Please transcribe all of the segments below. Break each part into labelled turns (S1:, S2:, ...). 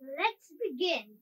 S1: Let's begin.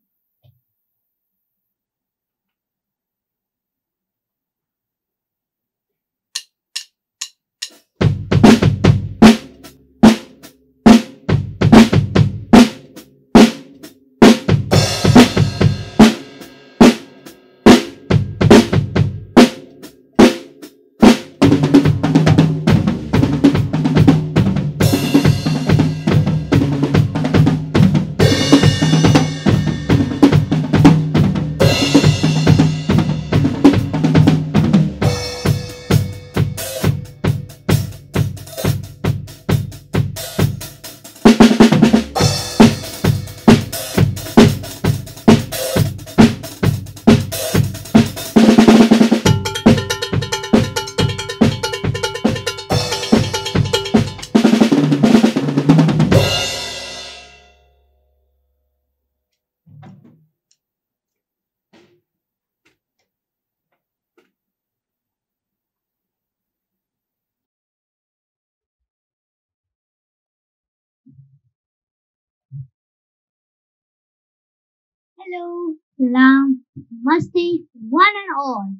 S1: Hello, salam, namaste, one and all.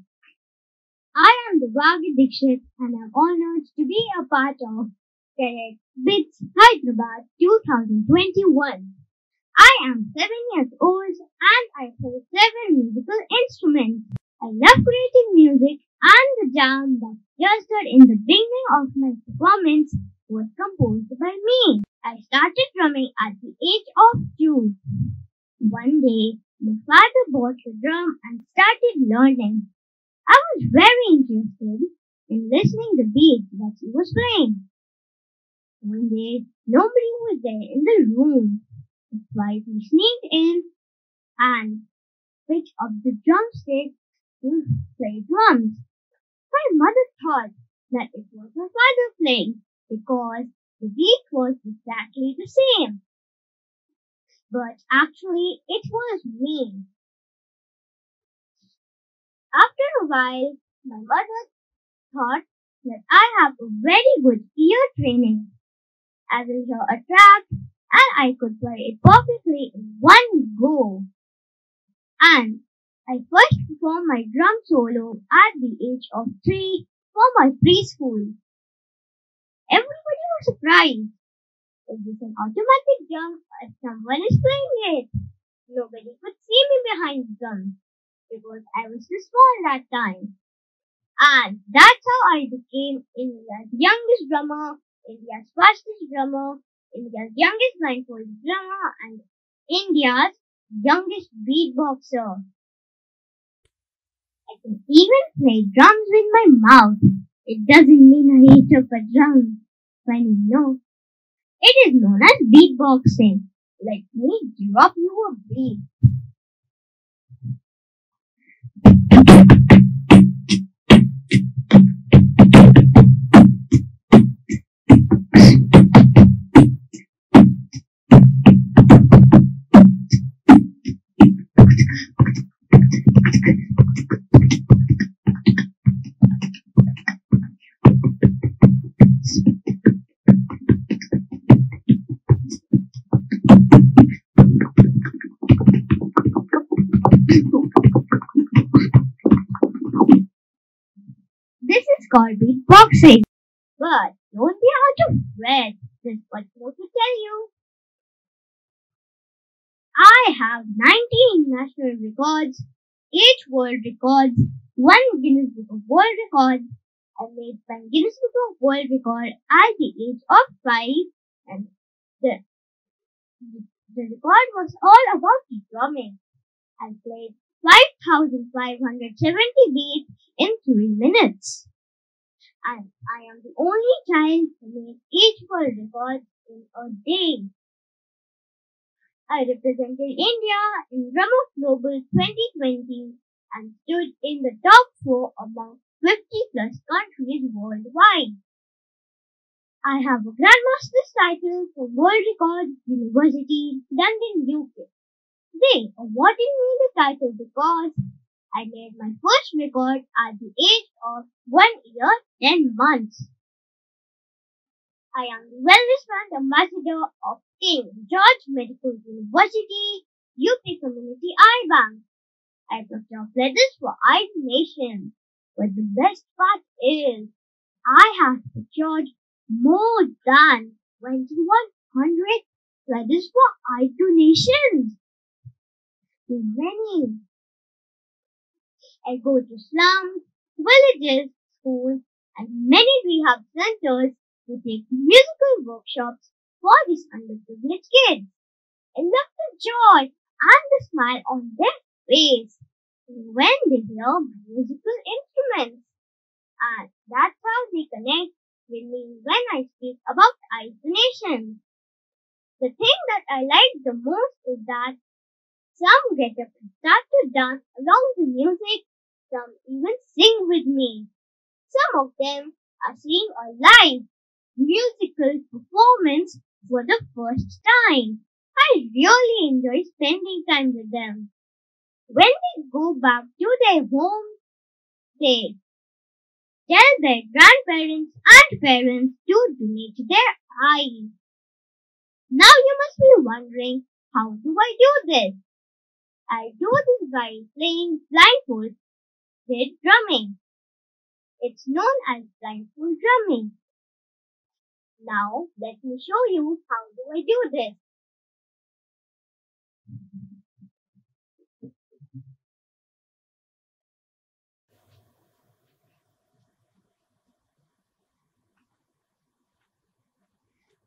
S1: I am Devaagyh Dixit and I'm honored to be a part of TEDxBITSHyderabad 2021. I am 7 years old and I play 7 musical instruments. I love creating music and the jam that just heard in the beginning of my performance was composed by me. I started drumming at the age of 2. One day, my father bought a drum and started learning. I was very interested in listening the beat that he was playing. One day, nobody was there in the room. I quietly sneaked in and picked up the drumstick to play drums. My mother thought that it was my father playing because the beat was exactly the same. But actually, it was me. After a while, my mother thought that I have a very good ear training. I will hear a track and I could play it perfectly in one go. And I first performed my drum solo at the age of 3 for my preschool. Everybody was surprised. Is this an automatic drum or someone is playing it? Nobody could see me behind the drum because I was too small that time. And that's how I became India's youngest drummer, India's fastest drummer, India's youngest blindfolded drummer, and India's youngest beatboxer. I can even play drums with my mouth. It doesn't mean I hate up a drum. Funny, no. It is known as beatboxing. Let me drop you a beat. This is called beatboxing. But don't be out of breath. There's one more to tell you. I have 19 national records, 8 world records, 1 Guinness Book of World Records. I made my Guinness Book of World Record at the age of 5 and the, the record was all about drumming. I played 5,570 beats in 3 minutes. And I am the only child who made 8 world records in a day. I represented India in Drum of Global 2020 and stood in the top 4 among 50 plus countries worldwide. I have a Grandmaster's title from World Records University, London, UK. They awarded me the title because I made my first record at the age of 1 year, 10 months. I am the well-respected ambassador of King George Medical University, UP Community Eye Bank. I procure feathers for eye donation. But the best part is, I have procured more than 2100 feathers for eye donations. Too many. I go to slums, villages, schools, and many rehab centers to take musical workshops for these underprivileged kids. I love the joy and the smile on their face when they hear my musical instruments. And that's how they connect with me when I speak about eye donations. The thing that I like the most is that some get up and start to dance along the music, some even sing with me. Some of them are seeing a live musical performance for the first time. I really enjoy spending time with them. When they go back to their home, they tell their grandparents and parents to donate their eyes. Now you must be wondering, how do I do this? I do this by playing blindfold with drumming. It's known as blindfold drumming. Now let me show you how do I do this.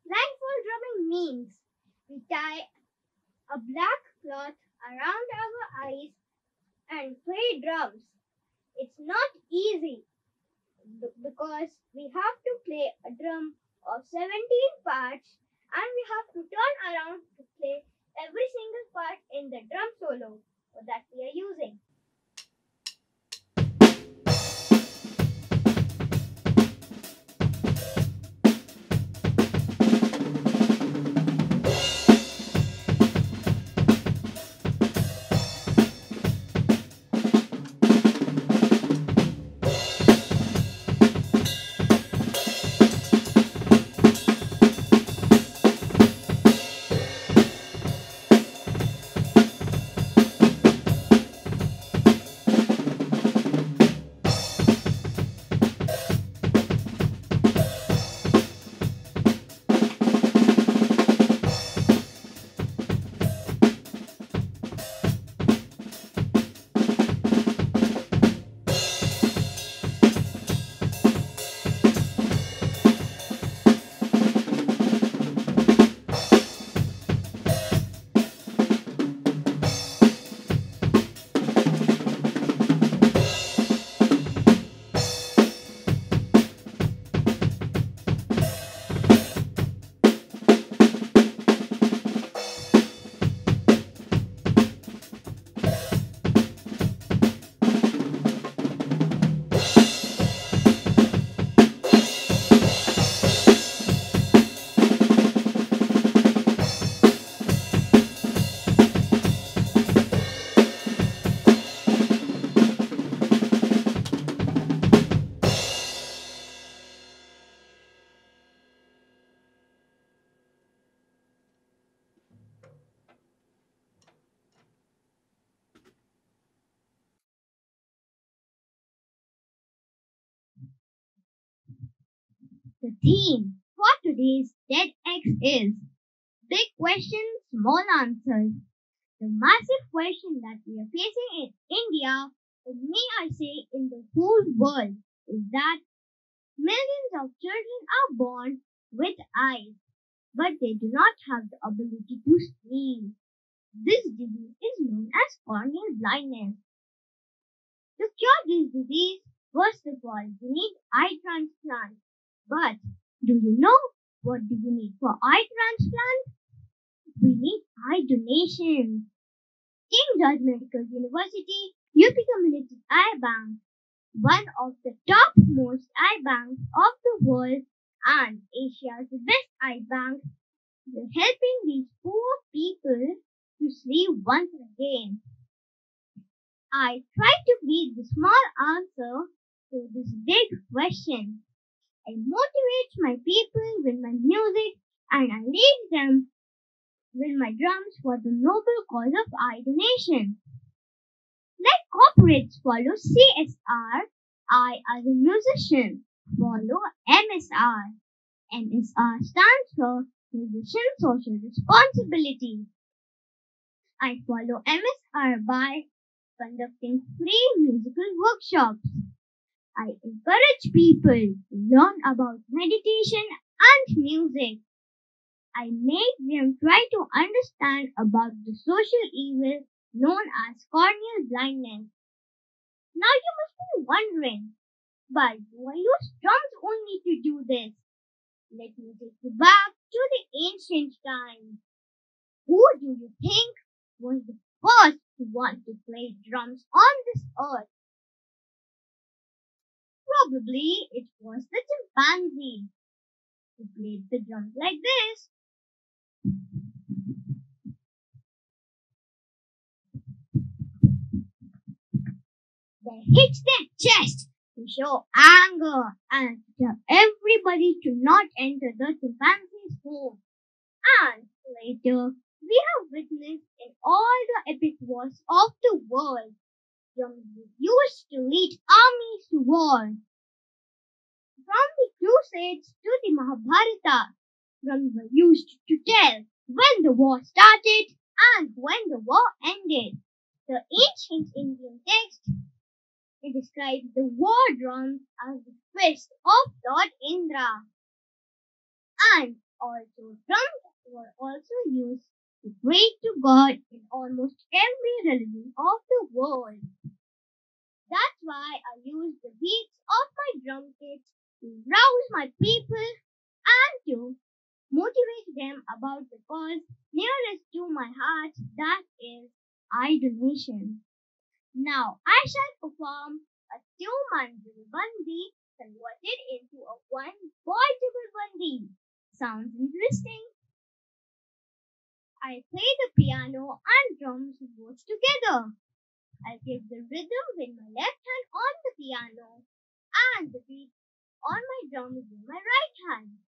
S1: Blindfold drumming means we tie a black cloth around our eyes and play drums. It's not easy because we have to play a drum of 17 parts and we have to turn around to play every single part in the drum solo that we are using. The theme for today's TEDx is Big Questions, Small Answers. The massive question that we are facing in India, or may I say in the whole world, is that millions of children are born with eyes, but they do not have the ability to see. This disease is known as corneal blindness. To cure this disease, first of all, you need eye transplant. But do you know what do you need for eye transplant? We need eye donation. King George Medical University, UP Community Eye Bank, one of the topmost eye banks of the world and Asia's best eye bank, is helping these poor people to see once again. I try to be the small answer to this big question. I motivate my people with my music and I lead them with my drums for the noble cause of eye donation. Let corporates follow CSR, I as a musician follow MSR. MSR stands for Musician Social Responsibility. I follow MSR by conducting free musical workshops. I encourage people to learn about meditation and music. I make them try to understand about the social evil known as corneal blindness. Now you must be wondering, but do I use drums only to do this? Let me take you back to the ancient times. Who do you think was the first one to play drums on this earth? Probably it was the chimpanzee who played the drums like this. They hit their chest to show anger and to tell everybody to not enter the chimpanzee's home. And later, we have witnessed in all the epic wars of the world, drums were used to lead armies to war. From the Crusades to the Mahabharata, drums were used to tell when the war started and when the war ended. The ancient Indian text describes the war drums as the fist of Lord Indra. And also drums were also used to pray to God in almost every religion of the world. That's why I use the beats of my drum kits to rouse my people and to motivate them about the cause nearest to my heart, that is eye donation. Now I shall perform a two-man bandi converted into a one-boy bandi. Sounds interesting. I play the piano and drums both together. I give the rhythm with my left hand on the piano and the beat on my drums with my right hand.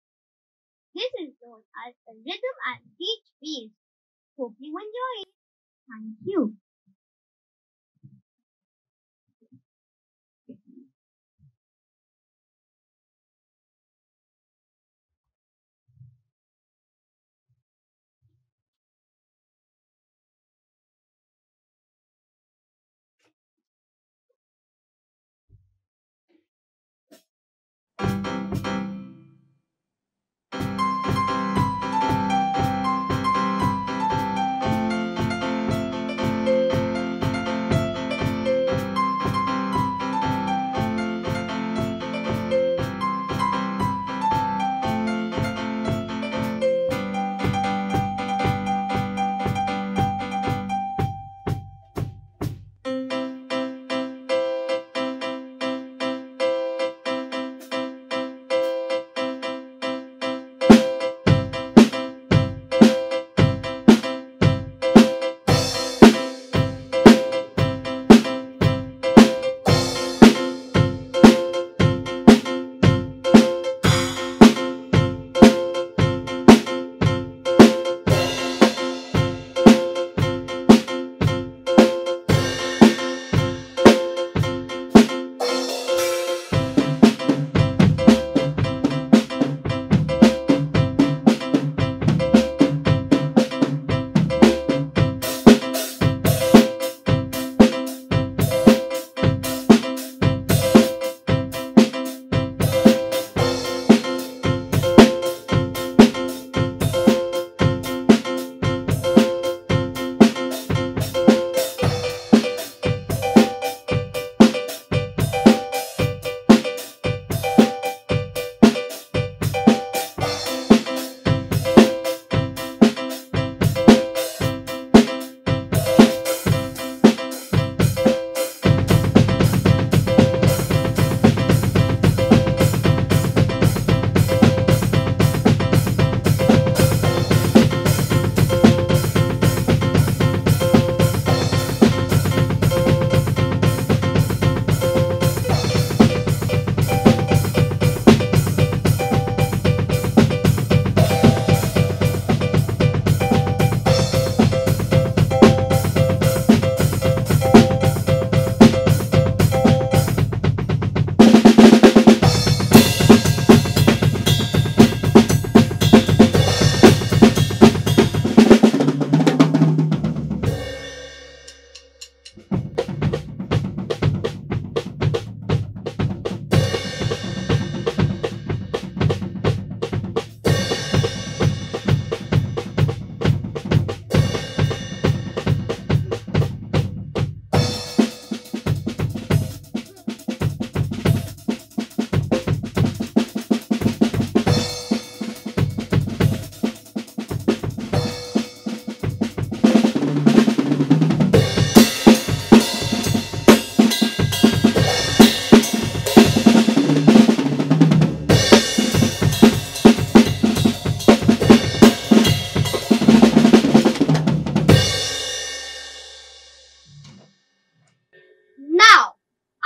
S1: This is known as the rhythm and beat piece. Hope you enjoy it. Thank you.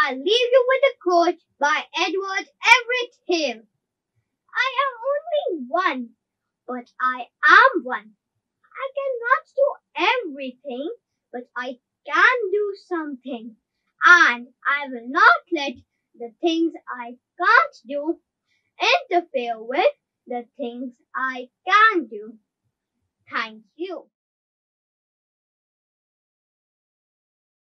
S1: I'll leave you with a quote by Edward Everett Hale. I am only one, but I am one. I cannot do everything, but I can do something. And I will not let the things I can't do interfere with the things I can do. Thank you.